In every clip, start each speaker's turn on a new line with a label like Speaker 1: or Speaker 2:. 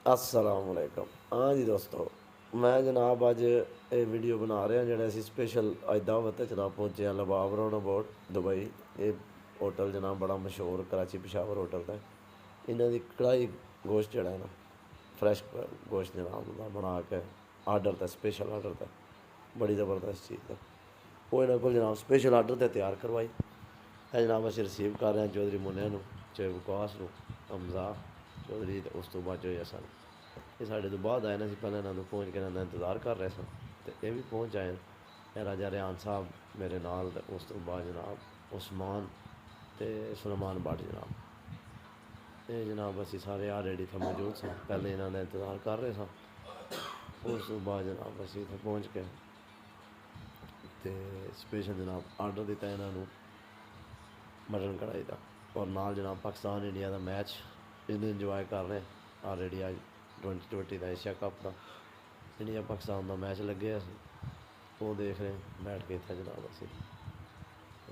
Speaker 1: अस्सलाम वालेकुम। हाँ जी दोस्तों, मैं जनाब अज ये वीडियो बना रहा जेह्ड़ा असी स्पेशल अज दावत जनाब पहुँचे हैं लबाब रोड अबाउट दुबई। ये होटल जनाब बड़ा मशहूर कराची पेशावर होटल है। इन्हों की कढ़ाई गोश्त जड़ा है ना फ्रैश गोश्त जनाब बना के आर्डर था, स्पेशल आर्डर था, बड़ी ज़बरदस्त चीज़ है। वो इन्होंने को जनाब स्पेशल आर्डर से तैयार करवाई है जनाब। असी रिसीव कर रहे हैं चौधरी मुन्ने चाहे विकास हमजा चौधरी। तो उस तो बाद जो असन ये साढ़े तो बाद आए ना, पहले इन्होंने पहुँच के इन्होंने इंतज़ार कर रहे सन, तो ये भी पहुँच आए हैं राजा रियान साहब मेरे नाल। उस तो बाद जनाब उस्मान तो सुलेमान भट्ट जनाब, ये जनाब असी सारे ऑलरेडी इतने मौजूद सन, पहले इन्होंने इंतज़ार कर रहे सन। उस तो बाद जनाब असी इतने पहुँच के तो स्पेशल जनाब आर्डर दिता इन्होंने मटन कढ़ाई का, और नाल जनाब पाकिस्तान इंडिया का मैच इन्हें इंजॉय कर रहे हैं ऑलरेडी। अज 2020 का एशिया कप का इंडिया पाकिस्तान का मैच लगे अस वो देख रहे हैं बैठ के इतना जनाब। असी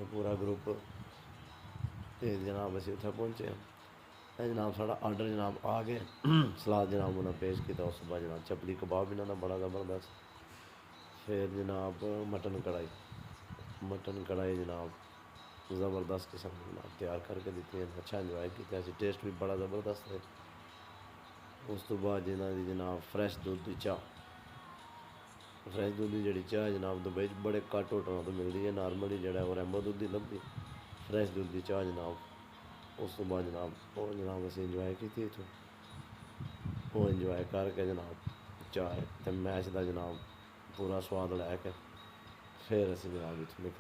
Speaker 1: पूरा ग्रुप ये जनाब असी उत्थे पहुँचे हैं जनाब। साढ़ा आर्डर जनाब आ गया, सलाद जनाब उन्हें पेश किया। उस बाद जनाब चपली कबाब इन्हों का बड़ा ज़बरदस्त, फिर जनाब मटन कढ़ाई जनाब ज़बरदस्त किस्म जनाब तैयार करके दी है। अच्छा इंजॉय किया, टेस्ट भी बड़ा ज़बरदस्त है। उस तो बाद इन्हों की जनाब फ्रैश दुध की चाह, फ्रैश दुध की जी चाह जनाब दुबई बड़े घट होटलों तो मिलती है, नॉर्मली जो वो रैम्बो दुध की लभदी, फ्रैश दुध की चाह जनाब। उस तो बाद जनाब वो जनाब असी इंजॉय की थी इतों, वो इंजॉय करके जनाब चाह तो मैच का जनाब पूरा स्वाद लैके फिर असी जनाब इतों निकले।